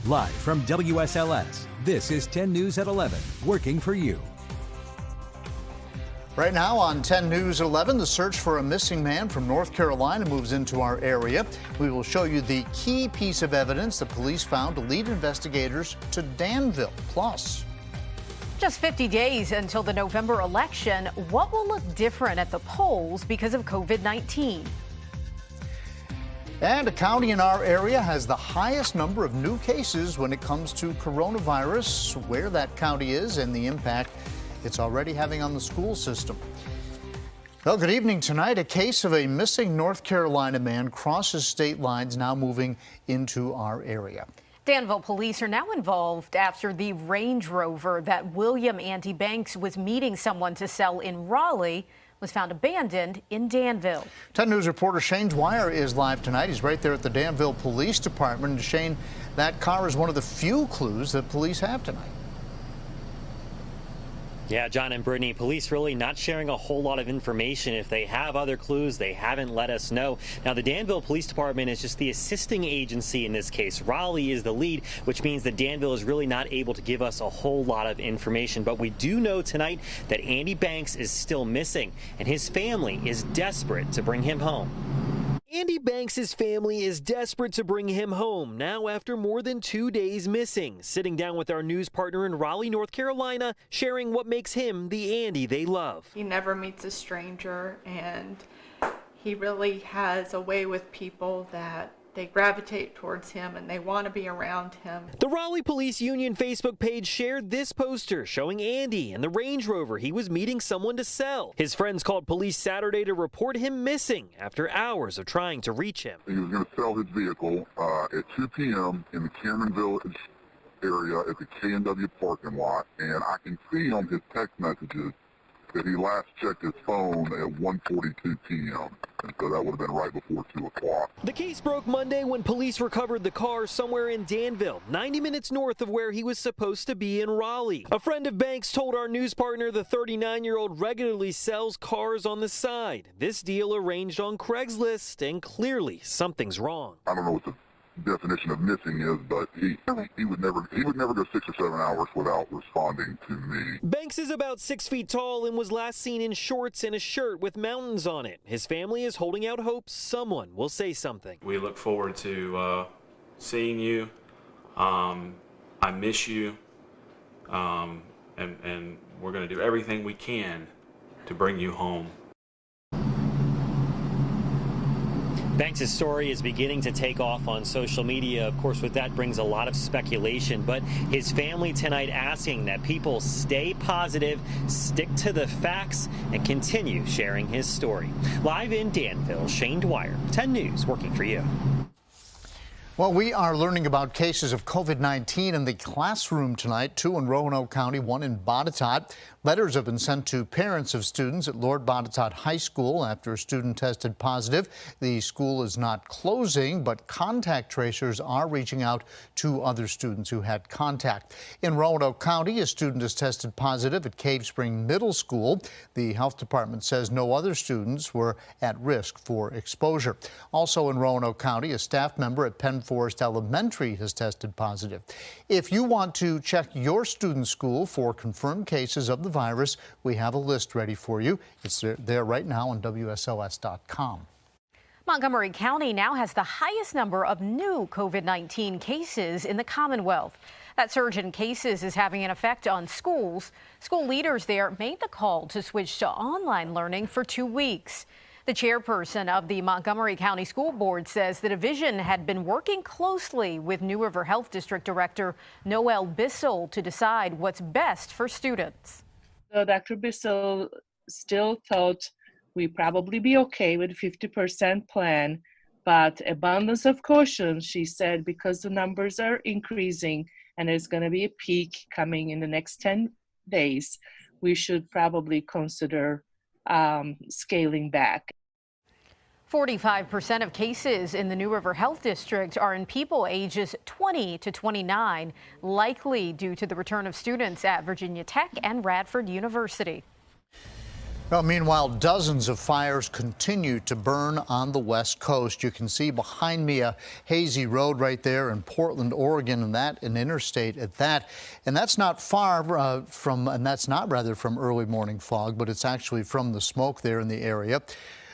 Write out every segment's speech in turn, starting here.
Live from WSLS, this is 10 News at 11, working for you. Right now on 10 News at 11, the search for a missing man from North Carolina moves into our area. We will show you the key piece of evidence the police found to lead investigators to Danville. Plus, just 50 days until the November election, what will look different at the polls because of COVID-19? And a county in our area has the highest number of new cases when it comes to coronavirus, where that county is and the impact it's already having on the school system. Well, good evening. Tonight, a case of a missing North Carolina man crosses state lines, now moving into our area. Danville police are now involved after the Range Rover that William Andy Banks was meeting someone to sell in Raleigh was found abandoned in Danville. 10 News reporter Shane Dwyer is live tonight. He's right there at the Danville Police Department. And Shane, that car is one of the few clues that police have tonight. Yeah, John and Brittany, police really not sharing a whole lot of information. If they have other clues, they haven't let us know. Now, the Danville Police Department is just the assisting agency in this case. Raleigh is the lead, which means that Danville is really not able to give us a whole lot of information. But we do know tonight that Andy Banks is still missing, and his family is desperate to bring him home. Andy Banks' family is desperate to bring him home now after more than 2 days missing. Sitting down with our news partner in Raleigh, North Carolina, sharing what makes him the Andy they love. He never meets a stranger, and he really has a way with people that they gravitate towards him and they want to be around him. The Raleigh Police Union Facebook page shared this poster showing Andy and the Range Rover he was meeting someone to sell. His friends called police Saturday to report him missing after hours of trying to reach him. He was going to sell his vehicle at 2 p.m. in the Cameron Village area at the K&W parking lot, and I can see on his text messages that he last checked his phone at 1:42 p.m. And so that would have been right before 2 o'clock. The case broke Monday when police recovered the car somewhere in Danville, 90 minutes north of where he was supposed to be in Raleigh. A friend of Banks told our news partner the 39-year-old regularly sells cars on the side. This deal arranged on Craigslist, and clearly something's wrong. I don't know what the definition of missing is, but he would never go 6 or 7 hours without responding to me. Banks is about 6 feet tall and was last seen in shorts and a shirt with mountains on it. His family is holding out hopes someone will say something. We look forward to seeing you. I miss you, and we're going to do everything we can to bring you home. Banks' story is beginning to take off on social media. Of course, with that brings a lot of speculation, but his family tonight asking that people stay positive, stick to the facts, and continue sharing his story. Live in Danville, Shane Dwyer, 10 News, working for you. Well, we are learning about cases of COVID-19 in the classroom tonight, 2 in Roanoke County, 1 in Botetourt. Letters have been sent to parents of students at Lord Botetourt High School after a student tested positive. The school is not closing, but contact tracers are reaching out to other students who had contact. In Roanoke County, a student has tested positive at Cave Spring Middle School. The health department says no other students were at risk for exposure. Also in Roanoke County, a staff member at Penn Forest Elementary has tested positive. If you want to check your student's school for confirmed cases of the virus, we have a list ready for you. It's there right now on WSLS.com. Montgomery County now has the highest number of new COVID-19 cases in the Commonwealth. That surge in cases is having an effect on schools. School leaders there made the call to switch to online learning for 2 weeks. The chairperson of the Montgomery County School Board says the division had been working closely with New River Health District Director Noel Bissell to decide what's best for students. So Dr. Bissell still thought we'd probably be okay with 50% plan, but abundance of caution, she said, because the numbers are increasing and there's going to be a peak coming in the next 10 days, we should probably consider scaling back. 45% of cases in the New River Health District are in people ages 20 to 29, likely due to the return of students at Virginia Tech and Radford University. Well, meanwhile, dozens of fires continue to burn on the West Coast. You can see behind me a hazy road right there in Portland, Oregon, and that an interstate at that. And that's not far from early morning fog, but it's actually from the smoke there in the area.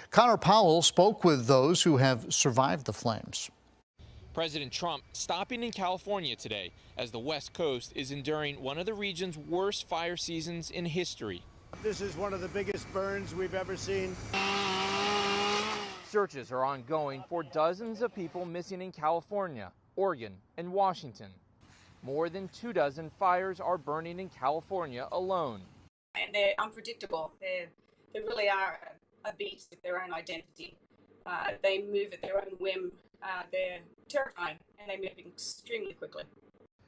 Connor Powell spoke with those who have survived the flames. President Trump stopping in California today as the West Coast is enduring one of the region's worst fire seasons in history. This is one of the biggest burns we've ever seen. Searches are ongoing for dozens of people missing in California, Oregon, and Washington. More than 24 fires are burning in California alone. And they're unpredictable. They really are a beast with their own identity. They move at their own whim. They're terrifying, and they move extremely quickly.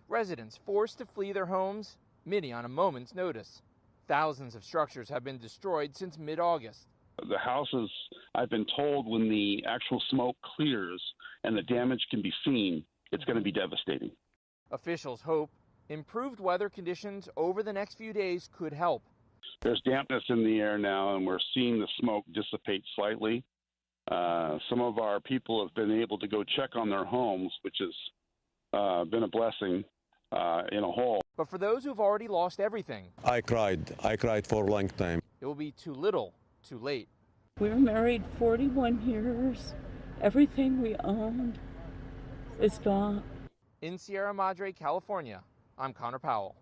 Residents forced to flee their homes, many on a moment's notice. Thousands of structures have been destroyed since mid-August. The houses, I've been told, when the actual smoke clears and the damage can be seen, it's going to be devastating. Officials hope improved weather conditions over the next few days could help. There's dampness in the air now, and we're seeing the smoke dissipate slightly. Some of our people have been able to go check on their homes, which has been a blessing in a whole. But for those who've already lost everything, I cried for a long time. It will be too little, too late. We were married 41 years. Everything we owned is gone. In Sierra Madre, California, I'm Connor Powell.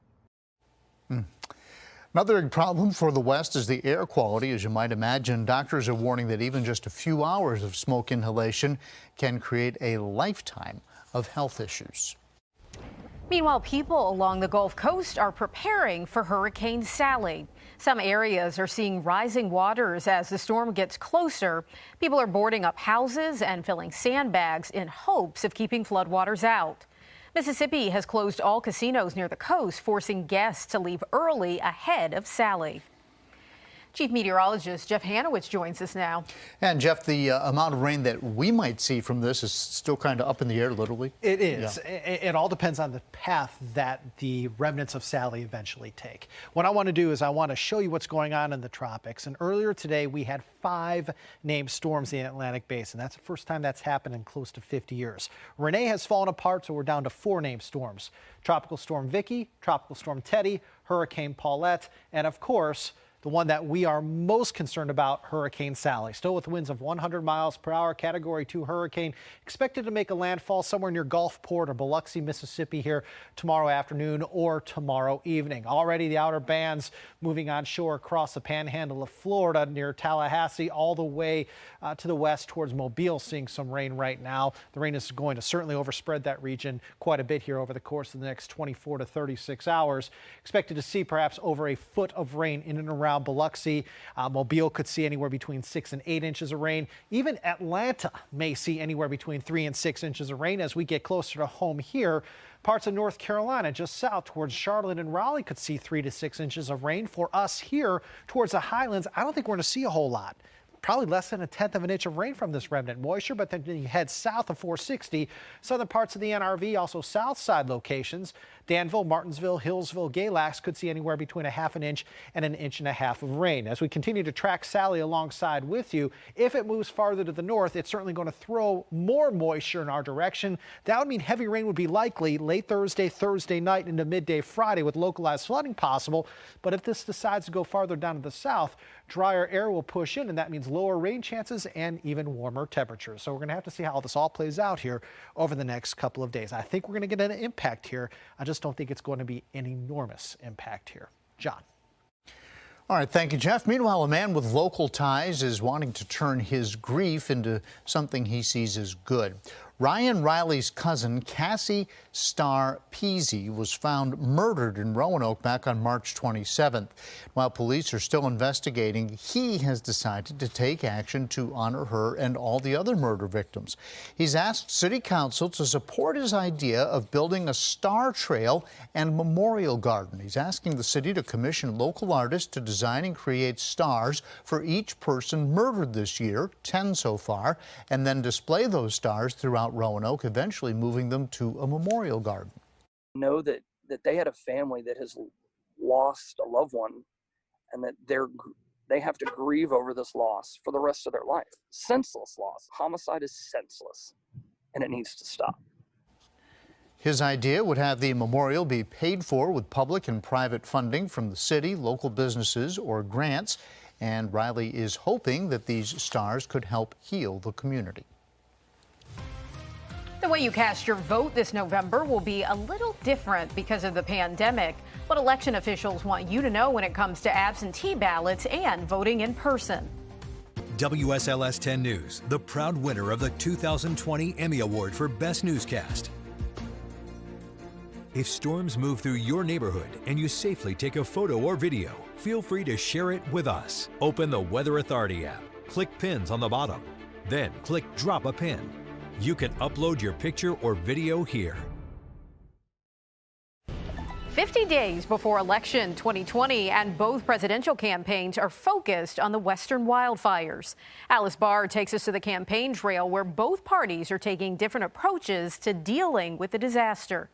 Another problem for the West is the air quality. As you might imagine, doctors are warning that even just a few hours of smoke inhalation can create a lifetime of health issues. Meanwhile, people along the Gulf Coast are preparing for Hurricane Sally. Some areas are seeing rising waters as the storm gets closer. People are boarding up houses and filling sandbags in hopes of keeping floodwaters out. Mississippi has closed all casinos near the coast, forcing guests to leave early ahead of Sally. Chief Meteorologist Jeff Hanowitz joins us now. And Jeff, the amount of rain that we might see from this is still kind of up in the air, literally. It is. Yeah. It all depends on the path that the remnants of Sally eventually take. What I want to do is I want to show you what's going on in the tropics. And earlier today, we had 5 named storms in the Atlantic Basin. That's the first time that's happened in close to 50 years. Renee has fallen apart, so we're down to 4 named storms. Tropical Storm Vicky, Tropical Storm Teddy, Hurricane Paulette, and of course, the one that we are most concerned about, Hurricane Sally. Still with winds of 100 miles per hour, Category 2 hurricane, expected to make a landfall somewhere near Gulfport or Biloxi, Mississippi here tomorrow afternoon or tomorrow evening. Already the outer bands moving on shore across the panhandle of Florida near Tallahassee all the way to the west towards Mobile, seeing some rain right now. The rain is going to certainly overspread that region quite a bit here over the course of the next 24 to 36 hours. Expected to see perhaps over a foot of rain in and around Biloxi. Mobile could see anywhere between 6 and 8 inches of rain. Even Atlanta may see anywhere between 3 and 6 inches of rain as we get closer to home here. Parts of North Carolina just south towards Charlotte and Raleigh could see 3 to 6 inches of rain. For us here towards the highlands, I don't think we're going to see a whole lot. Probably less than 1/10 of an inch of rain from this remnant moisture, but then you head south of 460, southern parts of the NRV, also south side locations. Danville, Martinsville, Hillsville, Galax could see anywhere between 1/2 inch and 1.5 inches of rain. As we continue to track Sally alongside with you, if it moves farther to the north, it's certainly going to throw more moisture in our direction. That would mean heavy rain would be likely late Thursday night into midday Friday with localized flooding possible. But if this decides to go farther down to the south, drier air will push in, and that means lower rain chances and even warmer temperatures. So we're going to have to see how this all plays out here over the next couple of days. I think we're going to get an impact here. I just don't think it's going to be an enormous impact here. John. All right, thank you, Jeff. Meanwhile, a man with local ties is wanting to turn his grief into something he sees as good. Ryan Riley's cousin, Cassie Starr Peasy, was found murdered in Roanoke back on March 27th. While police are still investigating, he has decided to take action to honor her and all the other murder victims. He's asked City Council to support his idea of building a star trail and memorial garden. He's asking the city to commission local artists to design and create stars for each person murdered this year, 10 so far, and then display those stars throughout Roanoke, eventually moving them to a memorial garden. Know that they had a family that has lost a loved one, and that they have to grieve over this loss for the rest of their life. Senseless loss. Homicide is senseless, and it needs to stop. His idea would have the memorial be paid for with public and private funding from the city, local businesses, or grants. And Riley is hoping that these stars could help heal the community. The way you cast your vote this November will be a little different because of the pandemic. What election officials want you to know when it comes to absentee ballots and voting in person. WSLS 10 News, the proud winner of the 2020 Emmy Award for Best Newscast. If storms move through your neighborhood and you safely take a photo or video, feel free to share it with us. Open the Weather Authority app, click Pins on the bottom, then click Drop a Pin. You can upload your picture or video here. 50 days before election 2020, and both presidential campaigns are focused on the western wildfires. Alice Barr takes us to the campaign trail where both parties are taking different approaches to dealing with the disaster.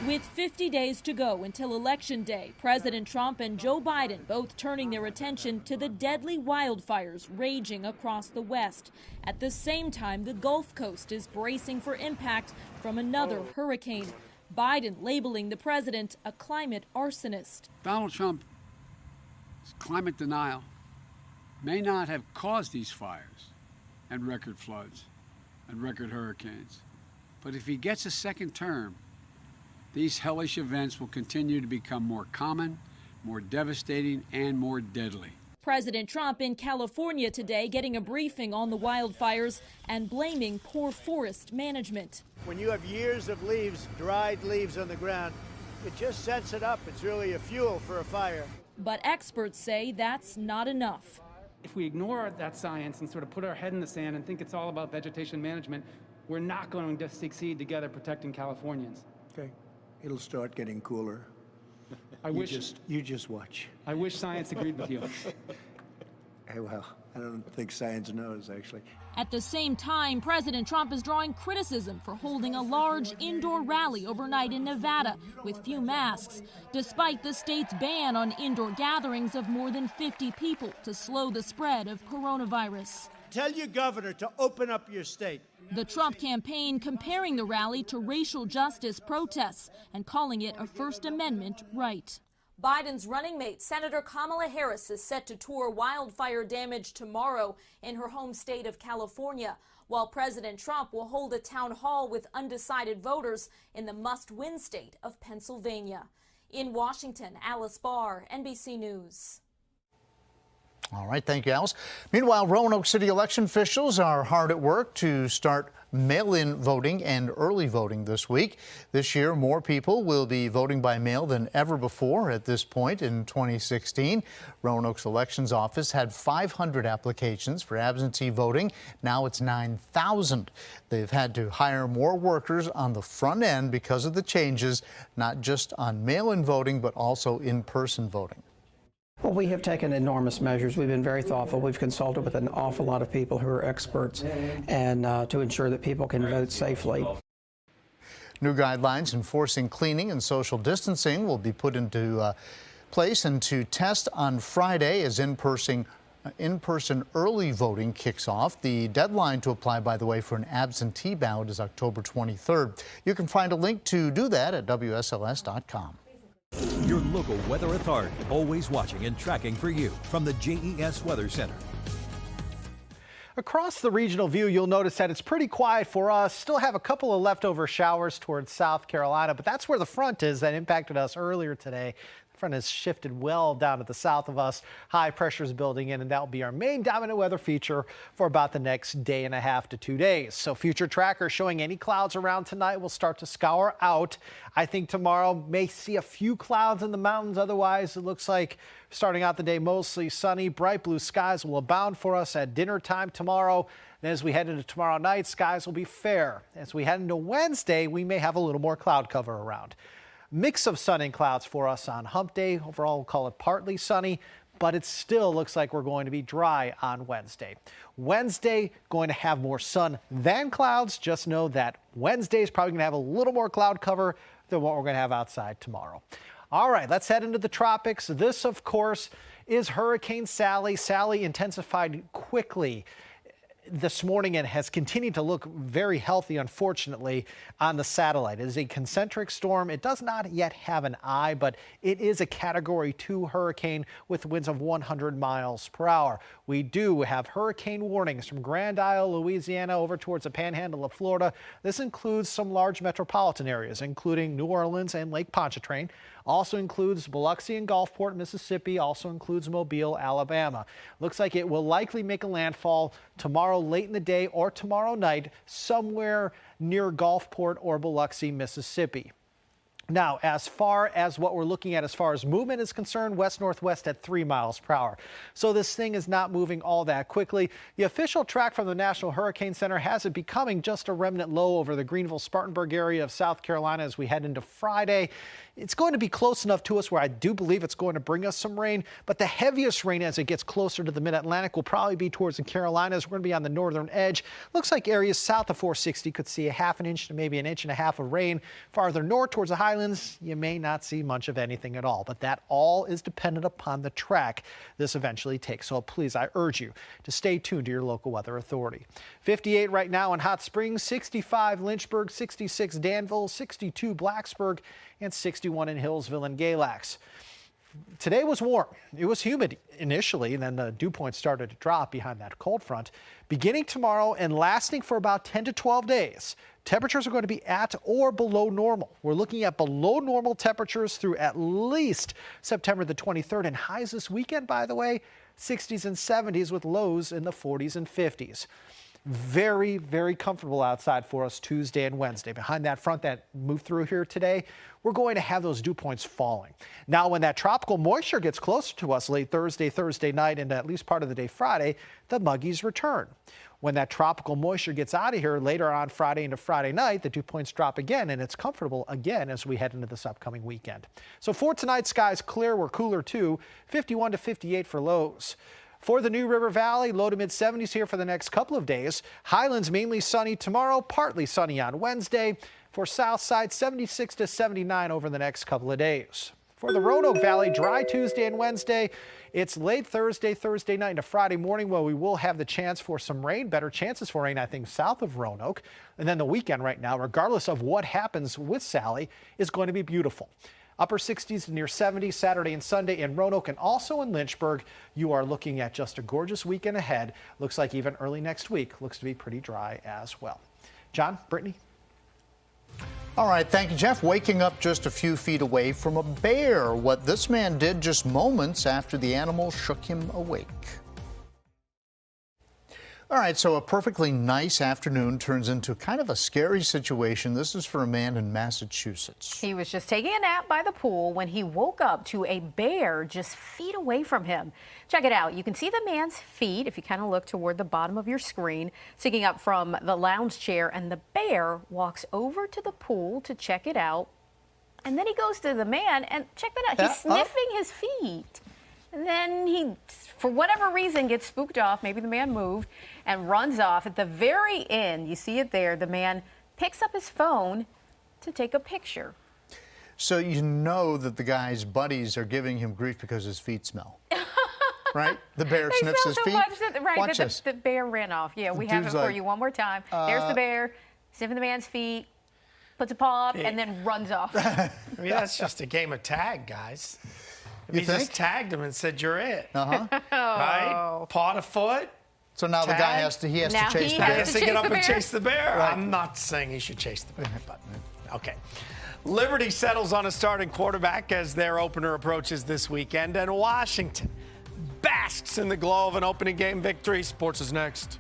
With 50 days to go until Election Day, President Trump and Joe Biden both turning their attention to the deadly wildfires raging across the West. At the same time, the Gulf Coast is bracing for impact from another hurricane. Biden labeling the president a climate arsonist. Donald Trump's climate denial may not have caused these fires and record floods and record hurricanes, but if he gets a second term, these hellish events will continue to become more common, more devastating, and more deadly. President Trump in California today getting a briefing on the wildfires and blaming poor forest management. When you have years of leaves, dried leaves on the ground, it just sets it up. It's really a fuel for a fire. But experts say that's not enough. If we ignore that science and sort of put our head in the sand and think it's all about vegetation management, we're not going to succeed together protecting Californians. Okay. It'll start getting cooler. You just watch. I wish science agreed with you. Well, I don't think science knows, actually. At the same time, President Trump is drawing criticism for holding a large indoor rally overnight in Nevada with few masks, despite the state's ban on indoor gatherings of more than 50 people to slow the spread of coronavirus. Tell your governor to open up your state. The Trump campaign comparing the rally to racial justice protests and calling it a First Amendment right. Biden's running mate, Senator Kamala Harris, is set to tour wildfire damage tomorrow in her home state of California, while President Trump will hold a town hall with undecided voters in the must-win state of Pennsylvania. In Washington, Alice Barr, NBC News. All right, thank you, Alice. Meanwhile, Roanoke City election officials are hard at work to start mail-in voting and early voting this week. This year, more people will be voting by mail than ever before at this point in 2016. Roanoke's elections office had 500 applications for absentee voting. Now it's 9,000. They've had to hire more workers on the front end because of the changes, not just on mail-in voting, but also in-person voting. Well, we have taken enormous measures. We've been very thoughtful. We've consulted with an awful lot of people who are experts and to ensure that people can vote safely. New guidelines enforcing cleaning and social distancing will be put into place and to test on Friday as in-person early voting kicks off. The deadline to apply, by the way, for an absentee ballot is October 23rd. You can find a link to do that at WSLS.com. Your local weather authority, always watching and tracking for you from the JES Weather Center. Across the regional view, you'll notice that it's pretty quiet for us. Still have a couple of leftover showers towards South Carolina, but that's where the front is that impacted us earlier today. The front has shifted well down to the south of us. High pressure is building in, and that will be our main dominant weather feature for about the next day and a half to 2 days. So future trackers showing any clouds around tonight will start to scour out. I think tomorrow may see a few clouds in the mountains. Otherwise, it looks like starting out the day mostly sunny. Bright blue skies will abound for us at dinner time tomorrow. And as we head into tomorrow night, skies will be fair. As we head into Wednesday, we may have a little more cloud cover around. Mix of sun and clouds for us on hump day. Overall, we'll call it partly sunny, but it still looks like we're going to be dry on Wednesday. Wednesday, going to have more sun than clouds. Just know that Wednesday is probably going to have a little more cloud cover than what we're going to have outside tomorrow. All right, let's head into the tropics. This, of course, is Hurricane Sally. Sally intensified quickly this morning and has continued to look very healthy, unfortunately, on the satellite. It is a concentric storm. It does not yet have an eye, but it is a Category 2 hurricane with winds of 100 miles per hour. We do have hurricane warnings from Grand Isle, Louisiana, over towards the panhandle of Florida. This includes some large metropolitan areas, including New Orleans and Lake Pontchartrain. Also includes Biloxi and Gulfport, Mississippi. Also includes Mobile, Alabama. Looks like it will likely make a landfall tomorrow late in the day or tomorrow night somewhere near Gulfport or Biloxi, Mississippi. Now, as far as what we're looking at as far as movement is concerned, west-northwest at 3 miles per hour. So this thing is not moving all that quickly. The official track from the National Hurricane Center has it becoming just a remnant low over the Greenville-Spartanburg area of South Carolina as we head into Friday. It's going to be close enough to us where I do believe it's going to bring us some rain, but the heaviest rain as it gets closer to the mid-Atlantic will probably be towards the Carolinas. We're going to be on the northern edge. Looks like areas south of 460 could see a half an inch to maybe an inch and a half of rain. Farther north towards the highlands, you may not see much of anything at all, but that all is dependent upon the track this eventually takes. So please, I urge you to stay tuned to your local weather authority. 58 right now in Hot Springs, 65 Lynchburg, 66 Danville, 62 Blacksburg, and 61 in Hillsville and Galax. Today was warm. It was humid initially, and then the dew point started to drop behind that cold front. Beginning tomorrow and lasting for about 10 to 12 days, temperatures are going to be at or below normal. We're looking at below normal temperatures through at least September the 23rd, and highs this weekend, by the way, 60s and 70s with lows in the 40s and 50s. Very, very comfortable outside for us Tuesday and Wednesday. Behind that front that moved through here today, we're going to have those dew points falling. Now, when that tropical moisture gets closer to us late Thursday night, and at least part of the day Friday, the muggies return. When that tropical moisture gets out of here later on Friday into Friday night, the dew points drop again, and it's comfortable again as we head into this upcoming weekend. So for tonight, skies clear. We're cooler too, 51 to 58 for lows. For the New River Valley, low to mid 70s here for the next couple of days. Highlands mainly sunny tomorrow, partly sunny on Wednesday. For Southside, 76 to 79 over the next couple of days. For the Roanoke Valley, dry Tuesday and Wednesday. It's late Thursday night into Friday morning where we will have the chance for some rain, better chances for rain, I think, south of Roanoke. And then the weekend right now, regardless of what happens with Sally, is going to be beautiful. Upper 60s to near 70s Saturday and Sunday in Roanoke and also in Lynchburg. You are looking at just a gorgeous weekend ahead. Looks like even early next week looks to be pretty dry as well. John, Brittany. All right, thank you, Jeff. Waking up just a few feet away from a bear. What this man did just moments after the animal shook him awake. All right, so a perfectly nice afternoon turns into kind of a scary situation. This is for a man in Massachusetts. He was just taking a nap by the pool when he woke up to a bear just feet away from him. Check it out. You can see the man's feet if you kind of look toward the bottom of your screen, sticking up from the lounge chair, and the bear walks over to the pool to check it out. And then he goes to the man and check that out. He's sniffing his feet. And then he, for whatever reason, gets spooked off. Maybe the man moved and runs off. At the very end, you see it there, the man picks up his phone to take a picture. So you know that the guy's buddies are giving him grief because his feet smell. Right? The bear sniffs his feet. Watch this. The bear ran off. Yeah, we have it for you one more time. There's the bear sniffing the man's feet, puts a paw up, and then runs off. I mean, that's just a game of tag, guys. He just tagged him and said, "You're it." Right? Paw to foot. So now the guy has to chase the bear. He has to get up and chase the bear. Right. I'm not saying he should chase the bear, but okay. Liberty settles on a starting quarterback as their opener approaches this weekend, and Washington basks in the glow of an opening game victory. Sports is next.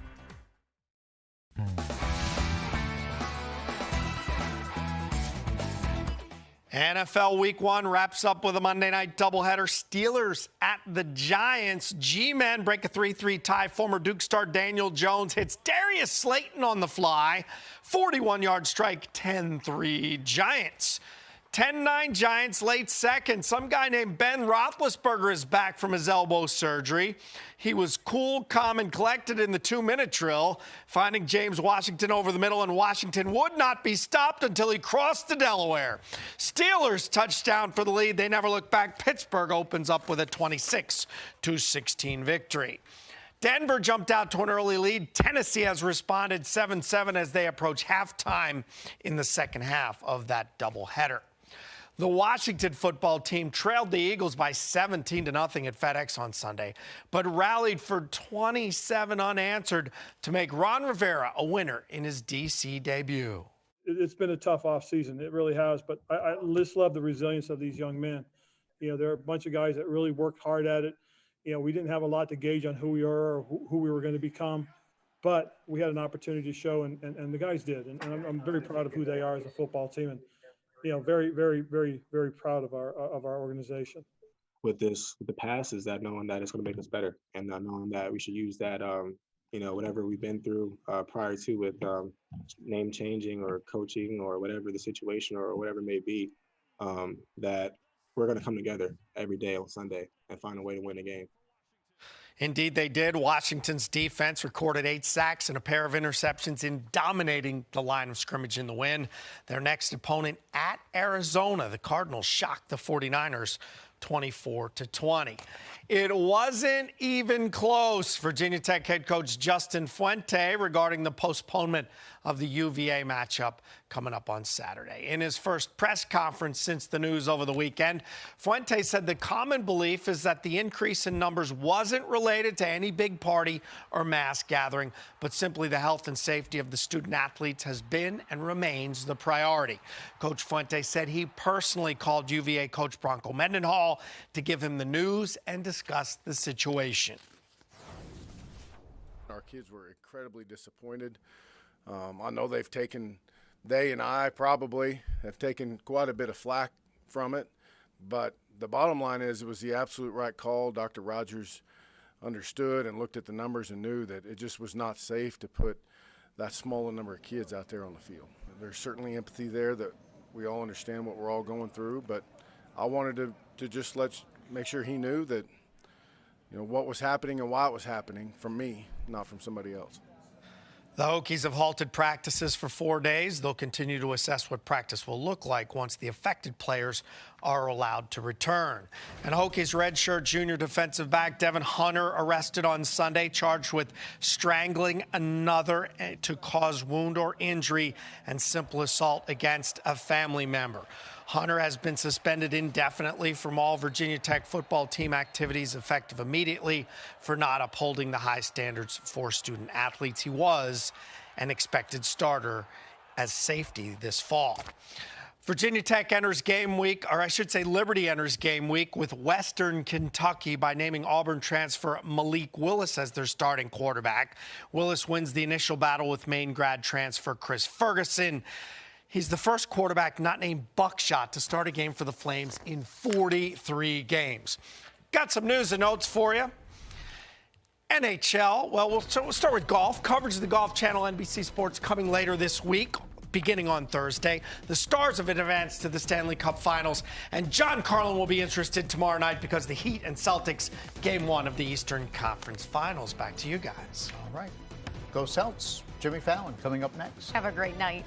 NFL Week 1 wraps up with a Monday night doubleheader. Steelers at the Giants. G-men break a 3-3 tie. Former Duke star Daniel Jones hits Darius Slayton on the fly. 41-yard strike, 10-3 Giants. 10-9 Giants late second. Some guy named Ben Roethlisberger is back from his elbow surgery. He was cool, calm, and collected in the 2-minute drill, finding James Washington over the middle, and Washington would not be stopped until he crossed to Delaware. Steelers touchdown for the lead. They never look back. Pittsburgh opens up with a 26-16 victory. Denver jumped out to an early lead. Tennessee has responded 7-7 as they approach halftime in the second half of that doubleheader. The Washington football team trailed the Eagles by 17-0 at FedEx on Sunday, but rallied for 27 unanswered to make Ron Rivera a winner in his D.C. debut. It's been a tough offseason. It really has, but I just love the resilience of these young men. You know, there are a bunch of guys that really worked hard at it. You know, we didn't have a lot to gauge on who we are or who we were going to become, but we had an opportunity to show, and the guys did. And I'm very proud of who they are as a football team, and you know, very, very, very, very proud of our organization. With the past is that knowing that it's going to make us better, and knowing that we should use that, you know, whatever we've been through prior to with name changing or coaching or whatever the situation or whatever it may be, that we're going to come together every day on Sunday and find a way to win the game. Indeed, they did. Washington's defense recorded 8 sacks and a pair of interceptions in dominating the line of scrimmage in the win. Their next opponent at Arizona, the Cardinals shocked the 49ers 24-20. It wasn't even close. Virginia Tech head coach Justin Fuente regarding the postponement of the UVA matchup coming up on Saturday. In his first press conference since the news over the weekend, Fuente said the common belief is that the increase in numbers wasn't related to any big party or mass gathering, but simply the health and safety of the student athletes has been and remains the priority. Coach Fuente said he personally called UVA coach Bronco Mendenhall to give him the news and discuss the situation. Our kids were incredibly disappointed. I know they and I probably have taken quite a bit of flack from it, but the bottom line is it was the absolute right call. Dr. Rogers understood and looked at the numbers and knew that it just was not safe to put that small a number of kids out there on the field. There's certainly empathy there that we all understand what we're all going through, but I wanted to just make sure he knew that, you know, what was happening and why it was happening from me, not from somebody else. The Hokies have halted practices for 4 days. They'll continue to assess what practice will look like once the affected players are allowed to return. And Hokies redshirt junior defensive back Devin Hunter arrested on Sunday, charged with strangling another to cause wound or injury and simple assault against a family member. Hunter has been suspended indefinitely from all Virginia Tech football team activities effective immediately for not upholding the high standards for student athletes. He was an expected starter as safety this fall. Virginia Tech enters game week, or I should say Liberty enters game week with Western Kentucky by naming Auburn transfer Malik Willis as their starting quarterback. Willis wins the initial battle with Maine grad transfer Chris Ferguson. He's the first quarterback not named Buckshot to start a game for the Flames in 43 games. Got some news and notes for you. NHL, well, we'll start with golf. Coverage of the Golf Channel NBC Sports coming later this week, beginning on Thursday. The Stars have advanced to the Stanley Cup Finals, and John Carlin will be interested tomorrow night because the Heat and Celtics Game 1 of the Eastern Conference Finals. Back to you guys. All right. Go Celts. Jimmy Fallon coming up next. Have a great night.